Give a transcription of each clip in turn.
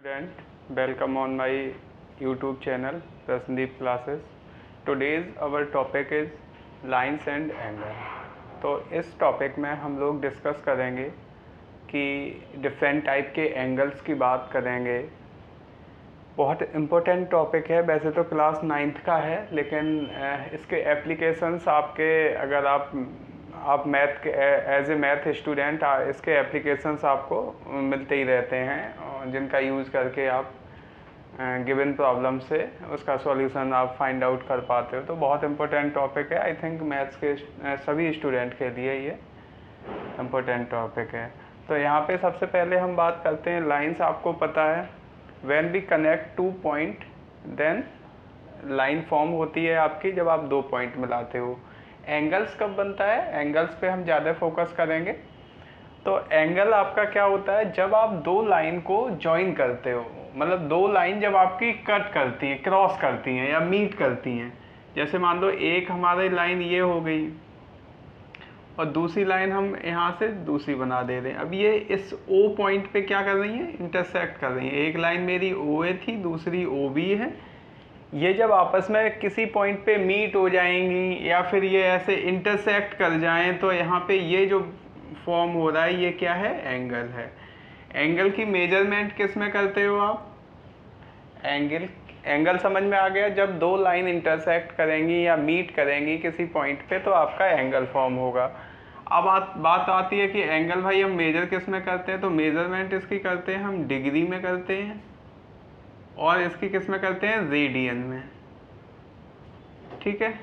Student, welcome on my YouTube channel Rasndeep Classes. Today's our topic is lines and angle. तो इस topic में हम लोग discuss करेंगे कि डिफरेंट टाइप के एंगल्स की बात करेंगे। बहुत इम्पोर्टेंट टॉपिक है। वैसे तो क्लास 9th का है, लेकिन इसके एप्लीकेशंस आपके अगर आप मैथ के एज ए मैथ स्टूडेंट इसके एप्लीकेशंस आपको मिलते ही रहते हैं, जिनका यूज़ करके आप गिवन प्रॉब्लम से उसका सॉल्यूशन आप फाइंड आउट कर पाते हो। तो बहुत इम्पोर्टेंट टॉपिक है। आई थिंक मैथ्स के सभी स्टूडेंट के लिए ये इम्पोर्टेंट टॉपिक है। तो यहाँ पे सबसे पहले हम बात करते हैं लाइंस। आपको पता है when we connect two point then line form होती है आपकी जब आप दो पॉइंट मिलाते हो। एंगल्स कब बनता है, एंगल्स पे हम ज़्यादा फोकस करेंगे। तो एंगल आपका क्या होता है जब आप दो लाइन को ज्वाइन करते हो, मतलब दो लाइन जब आपकी कट करती हैं, क्रॉस करती हैं या मीट करती हैं। जैसे मान लो एक हमारी लाइन ये हो गई और दूसरी लाइन हम यहाँ से दूसरी बना दे रहे हैं। अब ये इस ओ पॉइंट पे क्या कर रही हैं, इंटरसेक्ट कर रही हैं। एक लाइन मेरी ओ ए थी, दूसरी ओ बी है। ये जब आपस में किसी पॉइंट पे मीट हो जाएंगी या फिर ये ऐसे इंटरसेक्ट कर जाएं, तो यहाँ पे ये जो फॉर्म हो रहा है ये क्या है, एंगल है। एंगल की मेजरमेंट किस में करते हो आप, एंगल समझ में आ गया। जब दो लाइन इंटरसेक्ट करेंगी या मीट करेंगी किसी पॉइंट पे तो आपका एंगल फॉर्म होगा। अब बात आती है कि एंगल भाई हम मेजर किस में करते हैं, तो मेजरमेंट इसकी करते हैं हम डिग्री में करते हैं और इसकी किस में करते हैं, रेडियन में। ठीक है,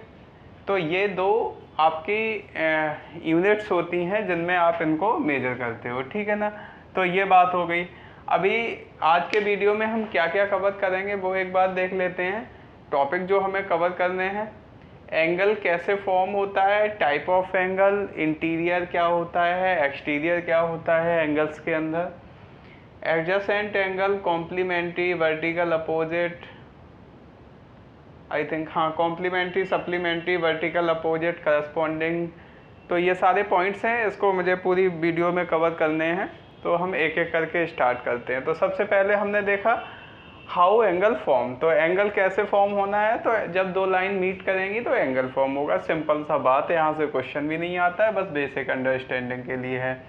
तो ये दो आपकी यूनिट्स होती हैं जिनमें आप इनको मेजर करते हो। ठीक है ना, तो ये बात हो गई। अभी आज के वीडियो में हम क्या क्या कवर करेंगे वो एक बार देख लेते हैं। टॉपिक जो हमें कवर करने हैं, एंगल कैसे फॉर्म होता है, टाइप ऑफ एंगल, इंटीरियर क्या होता है, एक्सटीरियर क्या होता है एंगल्स के अंदर, adjacent angle, complementary, vertical, opposite, I think हाँ complementary, supplementary, vertical, opposite, corresponding. तो ये सारे पॉइंट्स हैं, इसको मुझे पूरी वीडियो में कवर करने हैं। तो हम एक एक करके स्टार्ट करते हैं। तो सबसे पहले हमने देखा हाउ एंगल फॉर्म। तो एंगल कैसे फॉर्म होना है, तो जब दो लाइन मीट करेंगी तो एंगल फॉर्म होगा। सिंपल सा बात है, यहाँ से क्वेश्चन भी नहीं आता है, बस बेसिक अंडरस्टैंडिंग के लिए है।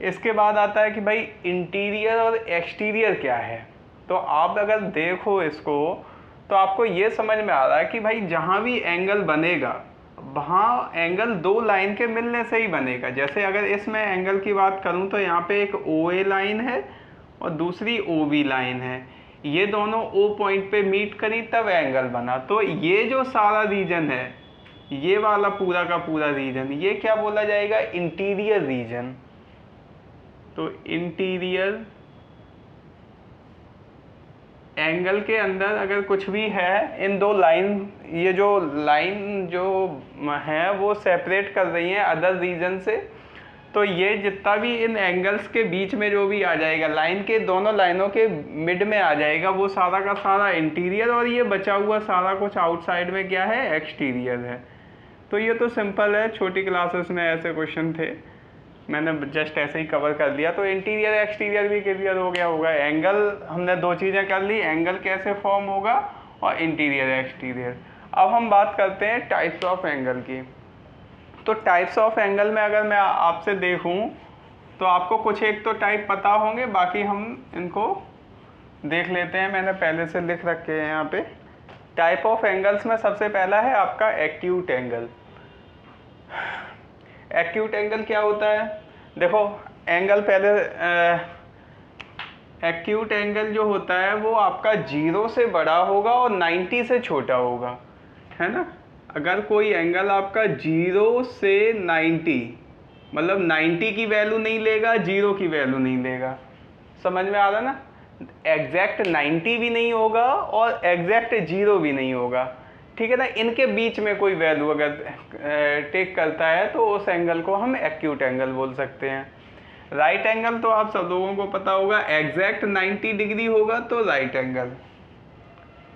इसके बाद आता है कि भाई इंटीरियर और एक्सटीरियर क्या है। तो आप अगर देखो इसको तो आपको ये समझ में आ रहा है कि भाई जहाँ भी एंगल बनेगा वहाँ एंगल दो लाइन के मिलने से ही बनेगा। जैसे अगर इसमें एंगल की बात करूँ तो यहाँ पे एक ओ ए लाइन है और दूसरी ओ बी लाइन है। ये दोनों ओ पॉइंट पे मीट करी तब एंगल बना। तो ये जो सारा रीजन है, ये वाला पूरा का पूरा रीजन, ये क्या बोला जाएगा, इंटीरियर रीजन। तो इंटीरियर एंगल के अंदर अगर कुछ भी है, इन दो लाइन, ये जो लाइन जो है वो सेपरेट कर रही है अदर रीजन से, तो ये जितना भी इन एंगल्स के बीच में जो भी आ जाएगा, लाइन के दोनों लाइनों के मिड में आ जाएगा, वो सारा का सारा इंटीरियर, और ये बचा हुआ सारा कुछ आउटसाइड में क्या है, एक्सटीरियर है। तो ये तो सिंपल है, छोटी क्लासेस में ऐसे क्वेश्चन थे, मैंने जस्ट ऐसे ही कवर कर लिया। तो इंटीरियर एक्सटीरियर भी क्लियर हो गया होगा। एंगल हमने दो चीज़ें कर ली, एंगल कैसे फॉर्म होगा और इंटीरियर एक्सटीरियर। अब हम बात करते हैं टाइप्स ऑफ एंगल की। तो टाइप्स ऑफ एंगल में अगर मैं आपसे देखूं तो आपको कुछ एक तो टाइप पता होंगे, बाकी हम इनको देख लेते हैं। मैंने पहले से लिख रखे हैं यहाँ पे। टाइप ऑफ एंगल्स में सबसे पहला है आपका एक्यूट एंगल। एक्यूट एंगल क्या होता है, देखो एंगल पहले एक्यूट एंगल जो होता है वो आपका 0 से बड़ा होगा और 90 से छोटा होगा, है ना। अगर कोई एंगल आपका 0 से 90, मतलब 90 की वैल्यू नहीं लेगा, 0 की वैल्यू नहीं लेगा, समझ में आ रहा ना। एग्जैक्ट 90 भी नहीं होगा और एग्जैक्ट 0 भी नहीं होगा, ठीक है ना। इनके बीच में कोई वैल्यू अगर टेक करता है तो उस एंगल को हम एक्यूट एंगल बोल सकते हैं। राइट एंगल तो आप सब लोगों को पता होगा, एग्जैक्ट 90 डिग्री होगा तो राइट एंगल,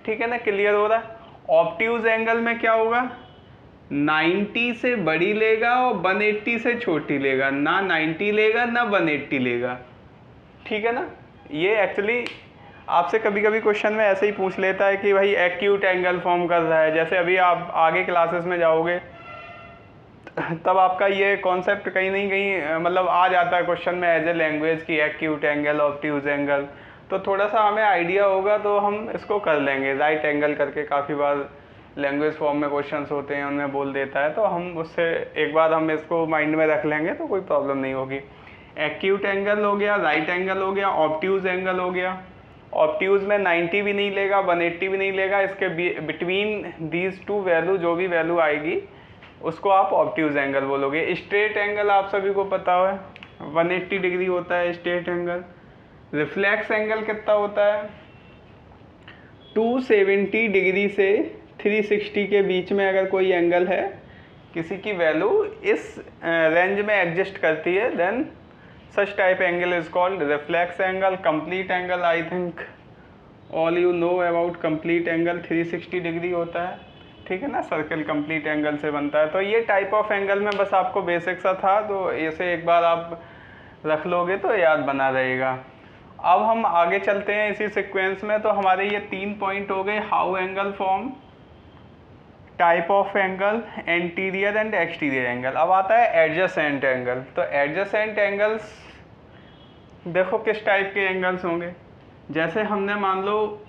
ठीक है ना, क्लियर हो रहा है। ऑब्ट्यूज एंगल में क्या होगा, 90 से बड़ी लेगा और 180 से छोटी लेगा, ना 90 लेगा ना 180 लेगा, ठीक है ना। ये एक्चुअली आपसे कभी कभी क्वेश्चन में ऐसे ही पूछ लेता है कि भाई एक्यूट एंगल फॉर्म कर रहा है। जैसे अभी आप आगे क्लासेस में जाओगे तब आपका ये कॉन्सेप्ट कहीं नहीं कहीं मतलब आ जाता है क्वेश्चन में एज ए लैंग्वेज की एक्यूट एंगल, ऑब्ट्यूज एंगल। तो थोड़ा सा हमें आइडिया होगा तो हम इसको कर लेंगे। राइट एंगल करके काफ़ी बार लैंग्वेज फॉर्म में क्वेश्चंस होते हैं, उनमें बोल देता है, तो हम उससे एक बार हम इसको माइंड में रख लेंगे तो कोई प्रॉब्लम नहीं होगी। एक्यूट एंगल हो गया, राइट एंगल हो गया, ऑब्ट्यूज एंगल हो गया। ऑब्ट्यूज में 90 भी नहीं लेगा, 180 भी नहीं लेगा, इसके बिटवीन दीज टू वैल्यू जो भी वैल्यू आएगी उसको आप ऑब्ट्यूज एंगल बोलोगे। स्ट्रेट एंगल आप सभी को पता है 180 डिग्री होता है स्ट्रेट एंगल। रिफ्लेक्स एंगल कितना होता है 270 डिग्री से 360 के बीच में अगर कोई एंगल है, किसी की वैल्यू इस रेंज में एग्जिस्ट करती है, then such type angle is called reflex angle. Complete angle I think all you know about complete angle 360 degree होता है, ठीक है ना, सर्कल कंप्लीट एंगल से बनता है। तो ये टाइप ऑफ एंगल में बस आपको बेसिक सा था, तो इसे एक बार आप रख लोगे तो याद बना रहेगा। अब हम आगे चलते हैं इसी सीक्वेंस में। तो हमारे ये 3 पॉइंट हो गए, how angle form, type of angle, anterior and exterior angle. अब आता है एडजेसेंट एंगल। तो एडजेसेंट एंगल्स देखो किस टाइप के एंगल्स होंगे। जैसे हमने मान लो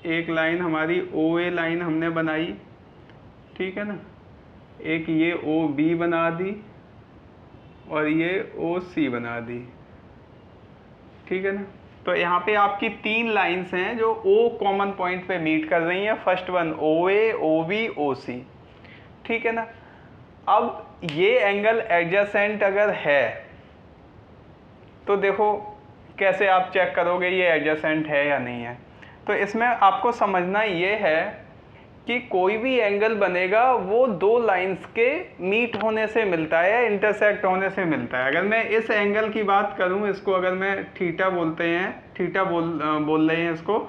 एक लाइन हमारी OA लाइन हमने बनाई, ठीक है ना, एक ये OB बना दी और ये OC बना दी, ठीक है ना। तो यहाँ पे आपकी 3 लाइंस हैं जो O कॉमन पॉइंट पे मीट कर रही हैं। First one OA, OB, OC, ठीक है ना। अब ये एंगल एडजेसेंट अगर है तो देखो कैसे आप चेक करोगे ये एडजेसेंट है या नहीं है। तो इसमें आपको समझना ये है कि कोई भी एंगल बनेगा वो 2 लाइंस के मीट होने से मिलता है या इंटरसेक्ट होने से मिलता है। अगर मैं इस एंगल की बात करूं, इसको अगर मैं थीटा बोलते हैं, थीटा बोल रहे हैं इसको,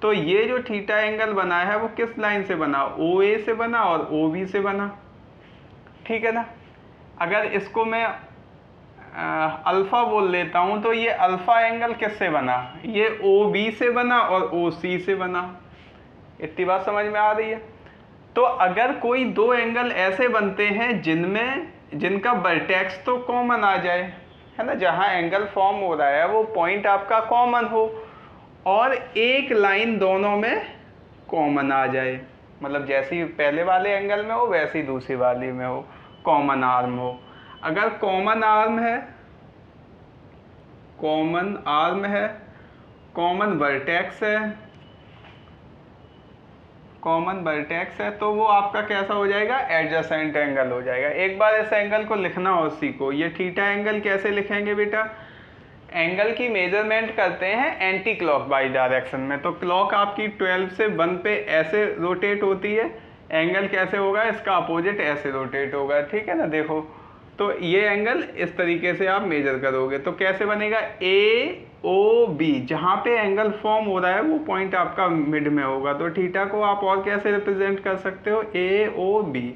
तो ये जो थीटा एंगल बना है वो किस लाइन से बना, OA से बना और OB से बना, ठीक है ना। अगर इसको मैं अल्फ़ा बोल लेता हूं तो ये अल्फ़ा एंगल किससे बना, ये OB से बना और OC से बना। इतनी बात समझ में आ रही है। तो अगर कोई 2 एंगल ऐसे बनते हैं जिनका वर्टेक्स तो कॉमन आ जाए, है ना, जहां एंगल फॉर्म हो रहा है वो पॉइंट आपका कॉमन हो और एक लाइन दोनों में कॉमन आ जाए, मतलब जैसी पहले वाले एंगल में हो वैसी दूसरी वाली में हो, कॉमन आर्म हो। अगर कॉमन आर्म है, कॉमन वर्टेक्स है, तो वो आपका कैसा हो जाएगा, एडजेसेंट एंगल हो जाएगा। एक बार इस एंगल को लिखना हो सीखो। ये थीटा एंगल कैसे लिखेंगे बेटा, एंगल की मेजरमेंट करते हैं एंटी क्लॉकवाइज डायरेक्शन में। तो क्लॉक आपकी 12 से 1 पे ऐसे रोटेट होती है, एंगल कैसे होगा, इसका अपोजिट ऐसे रोटेट होगा, ठीक है ना। देखो तो ये एंगल इस तरीके से आप मेजर करोगे तो कैसे बनेगा, AOB, जहाँ पे एंगल फॉर्म हो रहा है वो पॉइंट आपका मिड में होगा। तो थीटा को आप और कैसे रिप्रेजेंट कर सकते हो, AOB।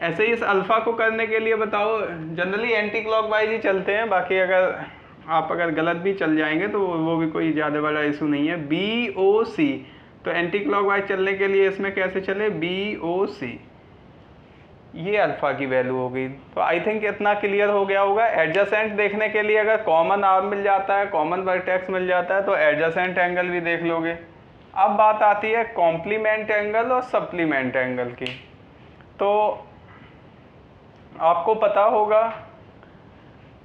ऐसे ही इस अल्फा को करने के लिए बताओ, जनरली एंटी क्लॉकवाइज ही चलते हैं, बाकी अगर गलत भी चल जाएंगे तो वो भी कोई ज़्यादा बड़ा इशू नहीं है। BOC, तो एंटी क्लॉकवाइज चलने के लिए इसमें कैसे चले, BOC, ये अल्फा की वैल्यू हो गई। तो आई थिंक इतना क्लियर हो गया होगा। एडजेसेंट देखने के लिए अगर कॉमन आर्म मिल जाता है, कॉमन वर्टेक्स मिल जाता है, तो एडजेसेंट एंगल भी देख लोगे। अब बात आती है कॉम्प्लीमेंट एंगल और सप्लीमेंट एंगल की। तो आपको पता होगा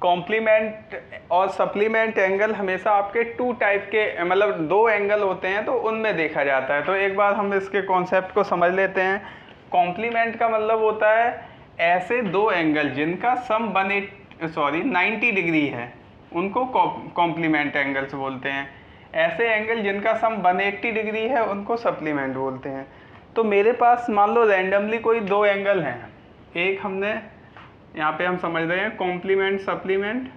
कॉम्प्लीमेंट और सप्लीमेंट एंगल हमेशा आपके 2 टाइप के, मतलब 2 एंगल होते हैं तो उनमें देखा जाता है। तो एक बार हम इसके कॉन्सेप्ट को समझ लेते हैं। कॉम्प्लीमेंट का मतलब होता है ऐसे 2 एंगल जिनका सम 90 डिग्री है, उनको कॉम्प्लीमेंट एंगल्स बोलते हैं। ऐसे एंगल जिनका सम 180 डिग्री है उनको सप्लीमेंट बोलते हैं। तो मेरे पास मान लो रैंडमली कोई 2 एंगल हैं, एक हमने यहाँ पे हम समझ रहे हैं कॉम्प्लीमेंट सप्लीमेंट।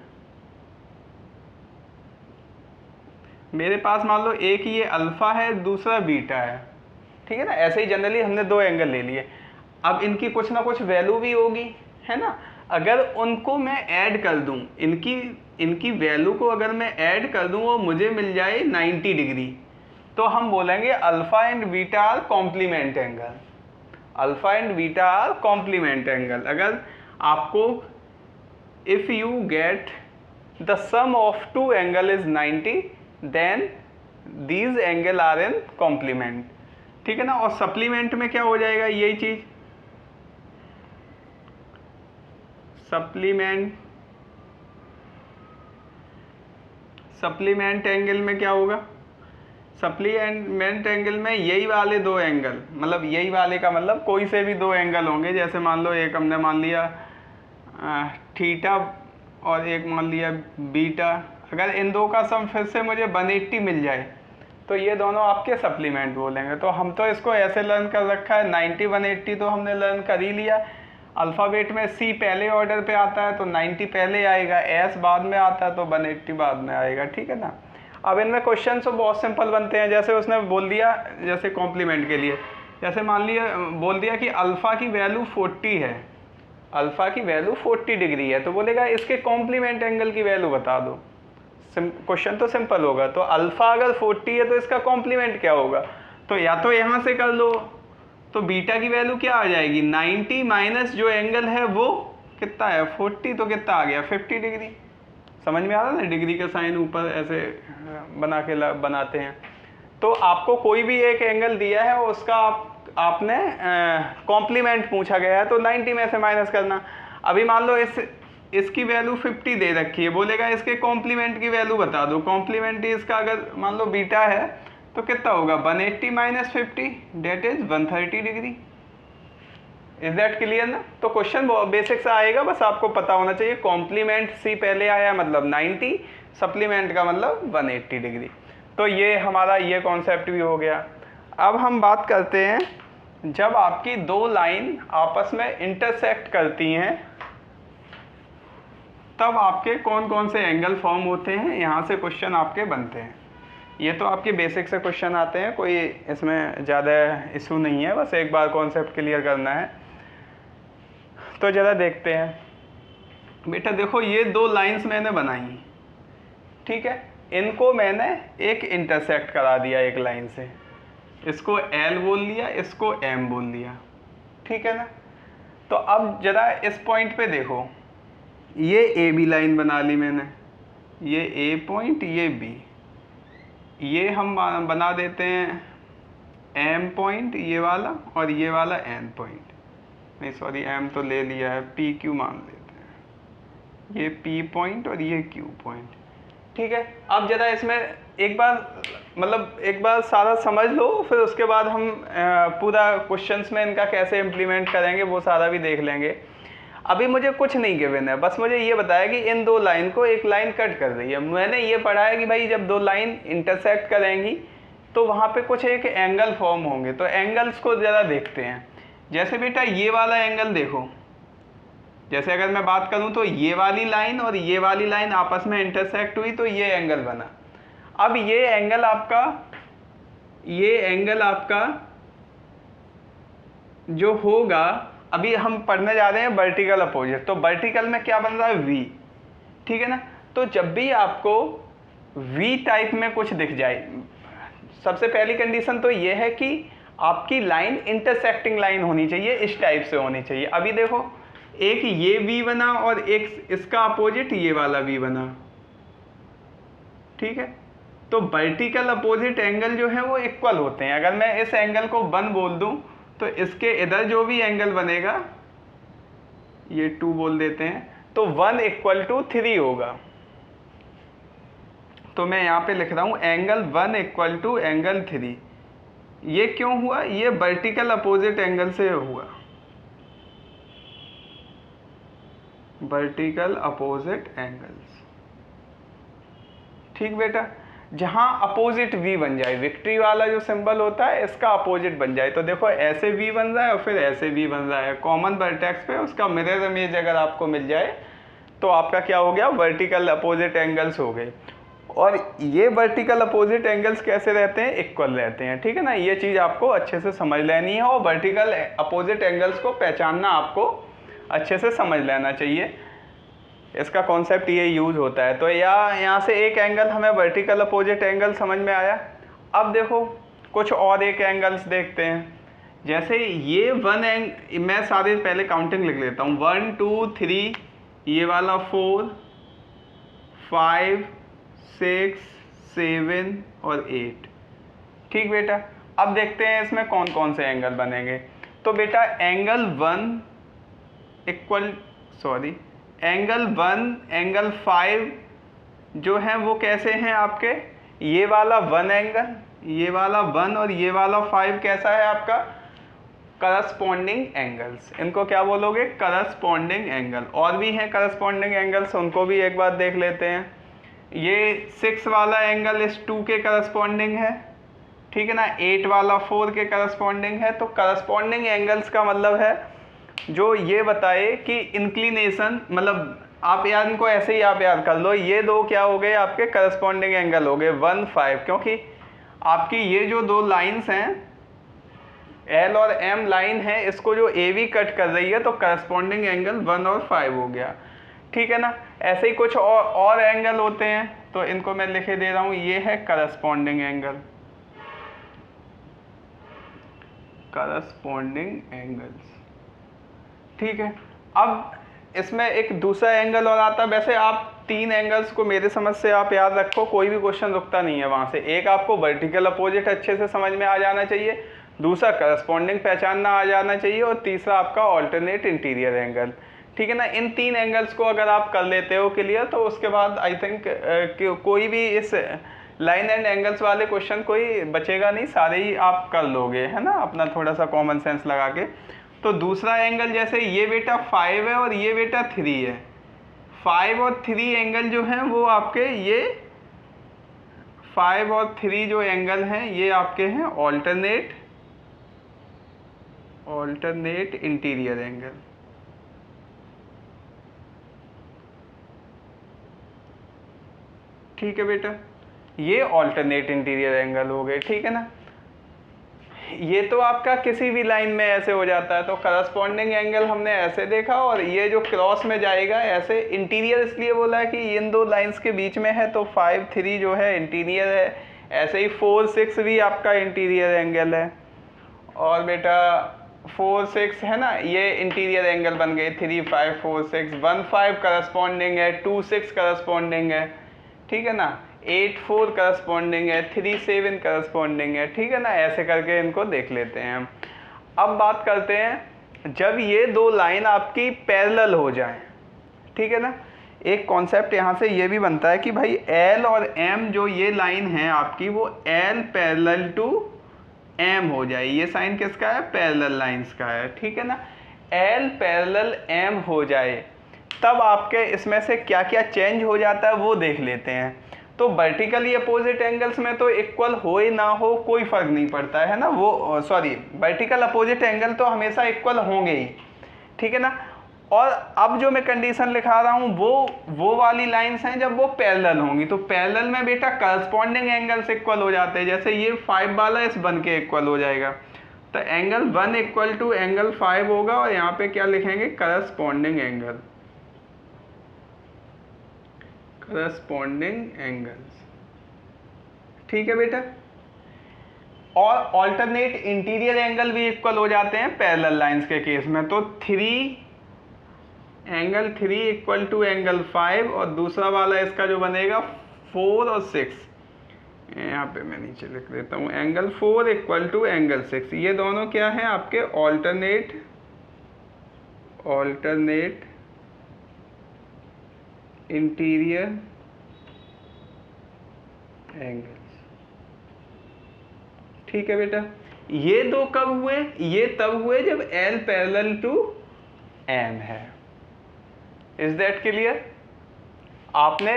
मेरे पास मान लो एक ये अल्फा है, दूसरा बीटा है, ठीक है ना। ऐसे ही जनरली हमने 2 एंगल ले लिए। अब इनकी कुछ ना कुछ वैल्यू भी होगी, है ना। अगर उनको मैं ऐड कर दूं, इनकी वैल्यू को अगर मैं ऐड कर दूं वो मुझे मिल जाए 90 डिग्री, तो हम बोलेंगे alpha and beta are complement angle. Alpha and beta are complement angle. अगर आपको if you get the sum of two angle is 90 then these angle are in complement. ठीक है ना। और सप्लीमेंट में क्या हो जाएगा, यही चीज सप्लीमेंट एंगल में क्या होगा, सप्लीमेंट एंगल में यही वाले दो एंगल, मतलब यही वाले का मतलब कोई से भी दो एंगल होंगे। जैसे मान लो एक हमने मान लिया थीटा और एक मान लिया बीटा, अगर इन दो का सम फिर से मुझे 180 मिल जाए तो ये दोनों आपके सप्लीमेंट बोलेंगे। तो हम तो इसको ऐसे लर्न कर रखा है, 90 180 तो हमने लर्न कर ही लिया। अल्फ़ाबेट में सी पहले ऑर्डर पे आता है तो 90 पहले आएगा, एस बाद में आता है तो 180 बाद में आएगा। ठीक है ना। अब इनमें क्वेश्चन तो बहुत सिंपल बनते हैं। जैसे उसने बोल दिया, जैसे कॉम्प्लीमेंट के लिए जैसे मान लिया बोल दिया कि अल्फ़ा की वैल्यू 40 है, अल्फ़ा की वैल्यू 40 डिग्री है, तो बोलेगा इसके कॉम्प्लीमेंट एंगल की वैल्यू बता दो। क्वेश्चन तो सिंपल होगा। तो अल्फ़ा अगर 40 है तो इसका कॉम्प्लीमेंट क्या होगा, तो या तो यहाँ से कर लो, तो बीटा की वैल्यू क्या आ जाएगी 90 माइनस जो एंगल है वो कितना है 40, तो कितना आ गया 50 डिग्री। समझ में आ रहा है ना, डिग्री का साइन ऊपर ऐसे बनाते हैं। तो आपको कोई भी एक एंगल दिया है उसका आपने कॉम्प्लीमेंट पूछा गया है तो 90 में से माइनस करना। अभी मान लो इसकी वैल्यू 50 दे रखी है, बोलेगा इसके कॉम्प्लीमेंट की वैल्यू बता दो। कॉम्प्लीमेंट इसका अगर मान लो बीटा है तो कितना होगा 180 minus 50 that is 130 degree. Is that clear ना। तो क्वेश्चन बेसिक से आएगा, बस आपको पता होना चाहिए कॉम्प्लीमेंट सी पहले आया मतलब 90, सप्लीमेंट का मतलब 180 डिग्री। तो ये हमारा ये कॉन्सेप्ट भी हो गया। अब हम बात करते हैं जब आपकी दो लाइन आपस में इंटरसेक्ट करती हैं तब आपके कौन कौन से एंगल फॉर्म होते हैं, यहाँ से क्वेश्चन आपके बनते हैं। ये तो आपके बेसिक से क्वेश्चन आते हैं, कोई इसमें ज़्यादा इशू नहीं है, बस एक बार कॉन्सेप्ट क्लियर करना है। तो ज़रा देखते हैं। बेटा देखो ये दो लाइंस मैंने बनाई, ठीक है, इनको मैंने एक इंटरसेक्ट करा दिया एक लाइन से, इसको L बोल लिया, इसको M बोल लिया, ठीक है ना। तो अब ज़रा इस पॉइंट पे देखो, ये AB लाइन बना ली मैंने, ये A पॉइंट, ये B, ये हम बना देते हैं M पॉइंट ये वाला, और ये वाला N पॉइंट, नहीं सॉरी M तो ले लिया है, PQ मान लेते हैं, ये P पॉइंट और ये Q पॉइंट, ठीक है। अब ज़रा इसमें एक बार सारा समझ लो, फिर उसके बाद हम पूरा क्वेश्चंस में इनका कैसे इम्प्लीमेंट करेंगे वो सारा भी देख लेंगे। अभी मुझे कुछ नहीं गिवन है, बस मुझे ये बताया कि इन दो लाइन को एक लाइन कट कर रही है। मैंने ये पढ़ा है कि भाई जब दो लाइन इंटरसेक्ट करेंगी तो वहाँ पे कुछ एक एंगल फॉर्म होंगे। तो एंगल्स को ज़रा देखते हैं। जैसे बेटा ये वाला एंगल देखो, जैसे अगर मैं बात करूँ तो ये वाली लाइन और ये वाली लाइन आपस में इंटरसेक्ट हुई तो ये एंगल बना। अब ये एंगल आपका जो होगा, अभी हम पढ़ने जा रहे हैं वर्टिकल अपोजिट, तो वर्टिकल में क्या बन रहा है V, ठीक है ना। तो जब भी आपको V टाइप में कुछ दिख जाए, सबसे पहली कंडीशन तो ये है कि आपकी लाइन इंटरसेक्टिंग लाइन होनी चाहिए, इस टाइप से होनी चाहिए। अभी देखो एक ये V बना और एक इसका अपोजिट ये वाला V बना, ठीक है। तो वर्टिकल अपोजिट एंगल जो है वो इक्वल होते हैं। अगर मैं इस एंगल को 1 बोल दूं तो इसके इधर जो भी एंगल बनेगा, ये 2 बोल देते हैं, तो 1 = 3 होगा। तो मैं यहाँ पे लिख रहा हूँ एंगल 1 = एंगल 3। ये क्यों हुआ, ये वर्टिकल अपोजिट एंगल से हुआ, वर्टिकल अपोजिट एंगल्स, ठीक बेटा। जहाँ अपोजिट V बन जाए, विक्ट्री वाला जो सिंबल होता है इसका अपोजिट बन जाए। तो देखो ऐसे V बन रहा है और फिर ऐसे V बन रहा है, कॉमन वर्टेक्स पे उसका मिरर इमेज अगर आपको मिल जाए तो आपका क्या हो गया, वर्टिकल अपोजिट एंगल्स हो गए। और ये वर्टिकल अपोजिट एंगल्स कैसे रहते हैं, इक्वल रहते हैं, ठीक है ना। ये चीज़ आपको अच्छे से समझ लेनी है और वर्टिकल अपोजिट एंगल्स को पहचानना आपको अच्छे से समझ लेना चाहिए, इसका कॉन्सेप्ट ये यूज होता है। तो यहाँ से एक एंगल हमें वर्टिकल अपोजिट एंगल समझ में आया। अब देखो कुछ और एक एंगल्स देखते हैं। जैसे ये मैं सारे पहले काउंटिंग लिख लेता हूँ, 1 2 3, ये वाला 4 5 6 7 और 8। ठीक बेटा, अब देखते हैं इसमें कौन कौन से एंगल बनेंगे। तो बेटा एंगल 1 एंगल 5 जो है वो कैसे हैं आपके, ये वाला 1 एंगल, ये वाला 1 और ये वाला 5 कैसा है आपका, करस्पॉन्डिंग एंगल्स। इनको क्या बोलोगे, करस्पॉन्डिंग एंगल। और भी हैं करस्पॉन्डिंग एंगल्स, उनको भी एक बार देख लेते हैं। ये 6 वाला एंगल इस 2 के करस्पॉन्डिंग है, ठीक है ना, 8 वाला 4 के करस्पॉन्डिंग है। तो करस्पॉन्डिंग एंगल्स का मतलब है जो ये बताए कि इंक्लिनेशन, मतलब आप यार इनको ऐसे ही आप याद कर लो, ये दो क्या हो गए आपके करस्पॉन्डिंग एंगल हो गए 1 5, क्योंकि आपकी ये जो दो लाइंस हैं L और M लाइन है, इसको जो AB कट कर रही है, तो करस्पॉन्डिंग एंगल 1 और 5 हो गया, ठीक है ना। ऐसे ही कुछ और एंगल होते हैं, तो इनको मैं लिखे दे रहा हूँ, ये है करस्पॉन्डिंग एंगल, करस्पॉन्डिंग एंगल्स, ठीक है। अब इसमें एक दूसरा एंगल और आता है। वैसे आप 3 एंगल्स को मेरे समझ से आप याद रखो, कोई भी क्वेश्चन रुकता नहीं है वहाँ से। एक आपको वर्टिकल अपोजिट अच्छे से समझ में आ जाना चाहिए, दूसरा करस्पॉन्डिंग पहचानना आ जाना चाहिए, और तीसरा आपका ऑल्टरनेट इंटीरियर एंगल, ठीक है ना। इन 3 एंगल्स को अगर आप कर लेते हो क्लियर, तो उसके बाद आई थिंक कोई भी इस लाइन एंड एंगल्स वाले क्वेश्चन कोई बचेगा नहीं, सारे ही आप कर लोगे, है ना, अपना थोड़ा सा कॉमन सेंस लगा के। तो दूसरा एंगल जैसे ये बेटा 5 है और ये बेटा 3 है, 5 और 3 एंगल जो हैं वो आपके, ये 5 और 3 जो एंगल हैं ये आपके हैं ऑल्टरनेट इंटीरियर एंगल, ठीक है बेटा, ये ऑल्टरनेट इंटीरियर एंगल हो गए, ठीक है ना। ये तो आपका किसी भी लाइन में ऐसे हो जाता है, तो करस्पॉन्डिंग एंगल हमने ऐसे देखा, और ये जो क्रॉस में जाएगा ऐसे। इंटीरियर इसलिए बोला है कि इन दो लाइंस के बीच में है, तो 5 3 जो है इंटीरियर है। ऐसे ही 4 6 भी आपका इंटीरियर एंगल है, और बेटा 4 6 है ना, ये इंटीरियर एंगल बन गए। 3 5 4 6 1 5 करस्पॉन्डिंग है, 2 6 करस्पॉन्डिंग है, ठीक है ना, 8 4 करस्पॉन्डिंग है, 3 7 करस्पॉन्डिंग है, ठीक है ना। ऐसे करके इनको देख लेते हैं हम। अब बात करते हैं जब ये दो लाइन आपकी पैरेलल हो जाए, ठीक है ना। एक कॉन्सेप्ट यहाँ से ये भी बनता है कि भाई L और M जो ये लाइन है आपकी, वो L पैरेलल टू M हो जाए। ये साइन किसका है, पैरेलल लाइंस का है, ठीक है ना। L पैरेलल M हो जाए, तब आपके इसमें से क्या क्या चेंज हो जाता है वो देख लेते हैं। तो वर्टिकली अपोजिट एंगल्स में तो इक्वल हो ही ना हो कोई फर्क नहीं पड़ता है ना, वो सॉरी वर्टिकल अपोजिट एंगल तो हमेशा इक्वल होंगे ही, ठीक है ना। और अब जो मैं कंडीशन लिखा रहा हूँ वो वाली लाइंस हैं जब वो पैरेलल होंगी। तो पैरेलल में बेटा करस्पॉन्डिंग एंगल्स इक्वल हो जाते हैं, जैसे ये 5 वाला इस 1 के इक्वल हो जाएगा, तो एंगल 1 इक्वल टू एंगल 5 होगा, और यहाँ पे क्या लिखेंगे, करस्पॉन्डिंग एंगल, करस्पॉन्डिंग एंगल्स, ठीक है बेटा। और ऑल्टरनेट इंटीरियर एंगल भी इक्वल हो जाते हैं पैरेलल लाइंस के केस में। तो एंगल 3 इक्वल टू एंगल 5, और दूसरा वाला इसका जो बनेगा 4 और 6, यहाँ पे मैं नीचे लिख देता हूँ, एंगल 4 इक्वल टू एंगल 6। ये दोनों क्या हैं आपके, ऑल्टरनेट इंटीरियर एंगल्स, ठीक है बेटा। ये दो कब हुए, ये तब हुए जब L पैरेलल टू M है। Is that clear. आपने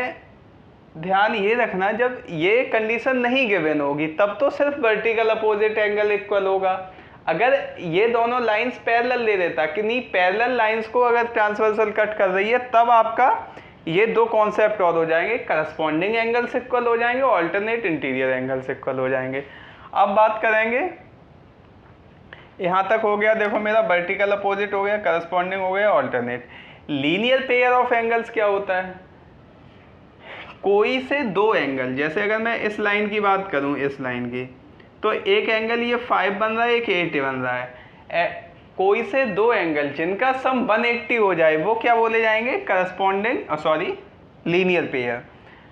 ध्यान ये रखना, जब ये कंडीशन नहीं गिवन होगी तब तो सिर्फ वर्टिकल अपोजिट एंगल इक्वल होगा। अगर ये दोनों लाइंस पैरेलल ले देता कि नहीं, पैरेलल लाइंस को अगर ट्रांसवर्सल कट कर रही है, तब आपका ये दो कॉन्सेप्ट और हो जाएंगे, करस्पॉन्डिंग एंगल्स इक्वल हो जाएंगे, ऑल्टरनेट इंटीरियर एंगल्स इक्वल हो जाएंगे। अब बात करेंगे यहाँ तक हो गया, देखो मेरा वर्टिकल अपोजिट हो गया, करस्पॉन्डिंग हो गया, alternate. Linear pair of angles क्या होता है? कोई से दो एंगल, जैसे अगर मैं इस लाइन की बात करूं, इस लाइन की, तो एक एंगल ये 5 बन रहा है, एक 8 बन रहा है। कोई से दो एंगल जिनका सम 180 हो जाए वो क्या बोले जाएंगे? Corresponding sorry linear pair.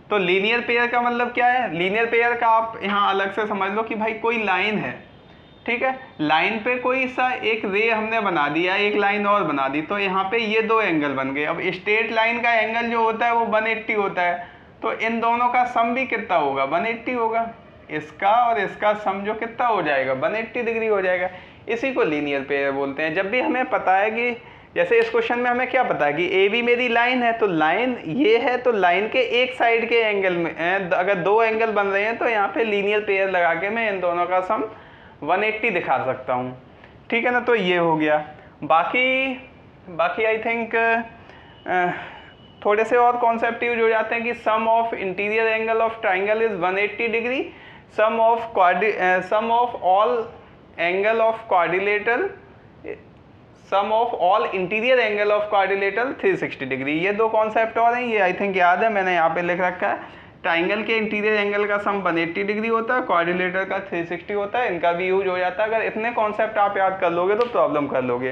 तो लीनियर पेयर का मतलब क्या है? लीनियर पेयर का आप यहाँ अलग से समझ लो कि भाई कोई लाइन है, ठीक है, लाइन पे कोई सा एक रे हमने बना दिया, एक लाइन और बना दी, तो यहाँ पे ये दो एंगल बन गए। अब स्ट्रेट लाइन का एंगल जो होता है वो 180 होता है, तो इन दोनों का सम भी कितना होगा? 180 होगा। इसका और इसका सम जो कितना हो जाएगा? 180 डिग्री हो जाएगा। इसी को लीनियर पेयर बोलते हैं। जब भी हमें पता है कि जैसे इस क्वेश्चन में हमें क्या पता है कि ए बी मेरी लाइन है, तो लाइन ये है, तो लाइन के एक साइड के एंगल में अगर दो एंगल बन रहे हैं तो यहाँ पे लीनियर पेयर लगा के मैं इन दोनों का सम 180 दिखा सकता हूँ, ठीक है ना। तो ये हो गया। बाकी आई थिंक थोड़े से और कॉन्सेप्ट यूज हो जाते हैं कि sum of interior angle of triangle is 180 degree, sum of all angle of quadrilateral, sum of all interior angle of quadrilateral 360 degree. ये दो कॉन्सेप्ट और हैं, ये आई थिंक याद है, मैंने यहाँ पे लिख रखा है। ट्राइंगल के इंटीरियर एंगल का सम 180 डिग्री होता है, क्वाड्रिलेटर का 360 होता है, इनका भी यूज हो जाता है। अगर इतने कॉन्सेप्ट आप याद कर लोगे तो प्रॉब्लम कर लोगे।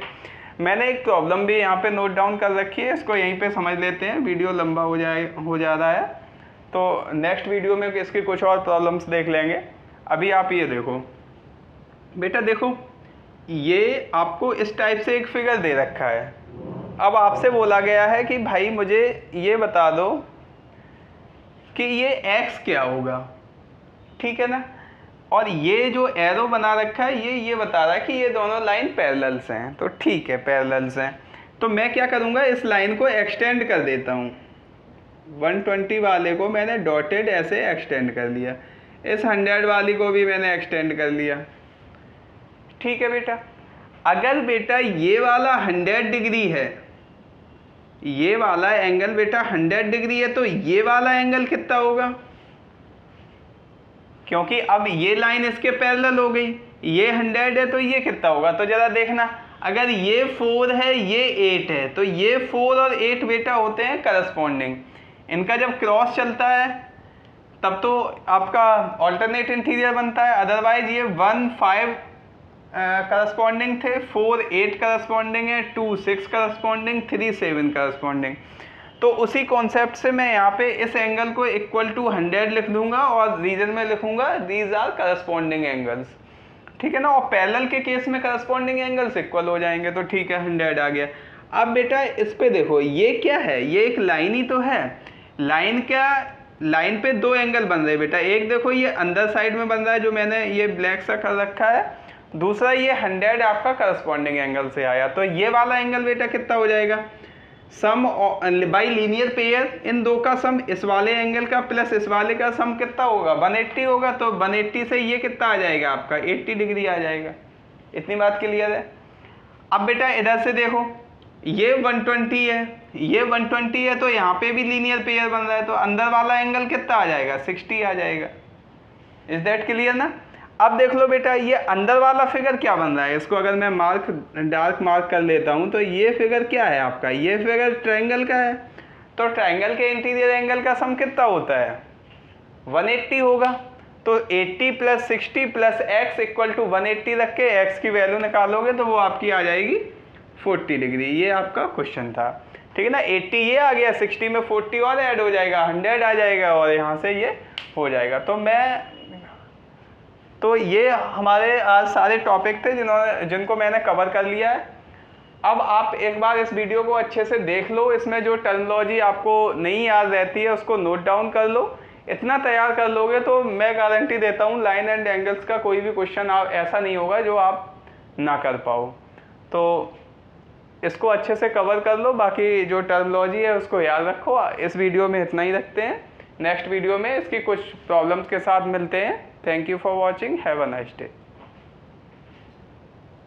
मैंने एक प्रॉब्लम भी यहाँ पे नोट डाउन कर रखी है, इसको यहीं पे समझ लेते हैं, वीडियो लंबा हो जा रहा है, तो नेक्स्ट वीडियो में इसकी कुछ और प्रॉब्लम्स देख लेंगे। अभी आप ये देखो बेटा, देखो ये आपको इस टाइप से एक फिगर दे रखा है। अब आपसे बोला गया है कि भाई मुझे ये बता दो कि ये x क्या होगा, ठीक है ना। और ये जो एरो बना रखा है ये बता रहा है कि ये दोनों लाइन पैरेलल्स हैं, तो ठीक है पैरेलल्स हैं। तो मैं क्या करूँगा, इस लाइन को एक्सटेंड कर देता हूँ। 120 वाले को मैंने डॉटेड ऐसे एक्सटेंड कर लिया, इस 100 वाली को भी मैंने एक्सटेंड कर लिया, ठीक है बेटा। अगर बेटा ये वाला 100 डिग्री है, ये वाला एंगल बेटा 100 डिग्री है, तो ये वाला एंगल कितना होगा? क्योंकि अब ये लाइन इसके पैरेलल हो गई, ये 100 है तो ये कितना होगा? तो जरा देखना, अगर ये 4 है ये 8 है, तो ये 4 और 8 बेटा होते हैं करस्पॉन्डिंग। इनका जब क्रॉस चलता है तब तो आपका ऑल्टरनेट इंटीरियर बनता है, अदरवाइज ये 1 5 करस्पॉन्डिंग थे, 4 8 करस्पॉन्डिंग है, 2 6 करस्पॉन्डिंग, 3 7 करस्पॉन्डिंग। तो उसी कॉन्सेप्ट से मैं यहाँ पे इस एंगल को इक्वल टू 100 लिख दूंगा और रीजन में लिखूंगा दीज आर करस्पॉन्डिंग एंगल्स, ठीक है ना। और पैरेलल के केस में करस्पॉन्डिंग एंगल्स इक्वल हो जाएंगे, तो ठीक है 100 आ गया। अब बेटा इस पे देखो, ये क्या है? ये एक लाइन ही तो है। लाइन पे दो एंगल बन रहे हैं बेटा, एक देखो ये अंदर साइड में बन रहा है जो मैंने ये ब्लैक सा कर रखा है, दूसरा ये 100 आपका करस्पॉन्डिंग एंगल से आया। तो ये वाला एंगल बेटा कितना हो जाएगा? सम बाई लीनियर पेयर, इन दो का सम इस वाले एंगल का प्लस इस वाले का सम कितना होगा? 180 होगा। तो 180 से ये कितना आ जाएगा आपका? 80 डिग्री आ जाएगा। इतनी बात क्लियर है। अब बेटा इधर से देखो, ये 120 है, ये 120 है, तो यहाँ पे भी लीनियर पेयर बन रहा है, तो अंदर वाला एंगल कितना आ जाएगा? 60 आ जाएगा। इज दैट क्लियर ना? अब देख लो बेटा, ये अंदर वाला फिगर क्या बन रहा है, इसको अगर मैं डार्क मार्क कर लेता हूँ, तो ये फिगर क्या है आपका? ये फिगर ट्रायंगल का है। तो ट्रायंगल के इंटीरियर एंगल का सम कितना होता है? 180 होगा। तो 80 + 60 + x इक्वल टू 180 रख के x की वैल्यू निकालोगे तो वो आपकी आ जाएगी 40 डिग्री। ये आपका क्वेश्चन था, ठीक है ना। 80 ये आ गया, 60 में 40 और ऐड हो जाएगा, 100 आ जाएगा और यहाँ से ये हो जाएगा। तो ये हमारे आज सारे टॉपिक थे जिनको मैंने कवर कर लिया है। अब आप एक बार इस वीडियो को अच्छे से देख लो, इसमें जो टर्मिनोलॉजी आपको नहीं याद रहती है उसको नोट डाउन कर लो। इतना तैयार कर लोगे तो मैं गारंटी देता हूँ लाइन एंड एंगल्स का कोई भी क्वेश्चन ऐसा नहीं होगा जो आप ना कर पाओ। तो इसको अच्छे से कवर कर लो, बाकी जो टर्मिनोलॉजी है उसको याद रखो। इस वीडियो में इतना ही रखते हैं, नेक्स्ट वीडियो में इसकी कुछ प्रॉब्लम्स के साथ मिलते हैं। Thank you for watching, have a nice day.